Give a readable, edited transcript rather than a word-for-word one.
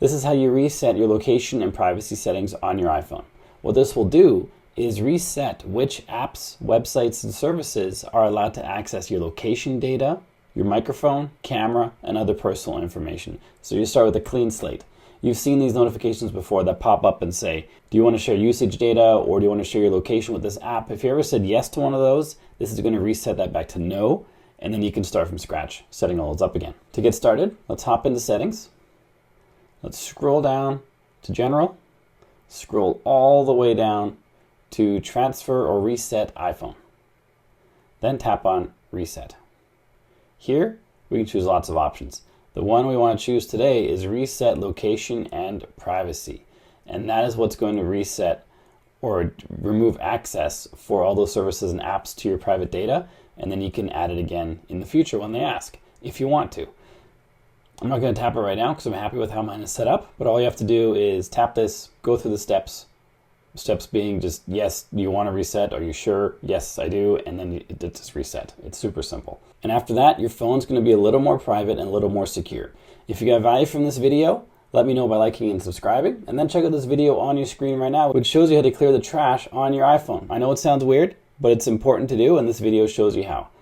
This is how you reset your location and privacy settings on your iPhone. What this will do is reset which apps, websites, and services are allowed to access your location data, your microphone, camera, and other personal information. So you start with a clean slate. You've seen these notifications before that pop up and say, do you want to share usage data or do you want to share your location with this app? If you ever said yes to one of those, this is going to reset that back to no, and then you can start from scratch, setting all those up again. To get started, let's hop into settings. Let's scroll down to general, scroll all the way down to transfer or reset iPhone. Then tap on reset. Here, we can choose lots of options. The one we want to choose today is reset location and privacy. And that is what's going to reset or remove access for all those services and apps to your private data. And then you can add it again in the future when they ask, if you want to. I'm not going to tap it right now because I'm happy with how mine is set up. But all you have to do is tap this, go through the steps. Steps being just, yes, do you want to reset? Are you sure? Yes, I do. And then it just reset. It's super simple. And after that, your phone's going to be a little more private and a little more secure. If you got value from this video, let me know by liking and subscribing. And then check out this video on your screen right now, which shows you how to clear the trash on your iPhone. I know it sounds weird, but it's important to do, and this video shows you how.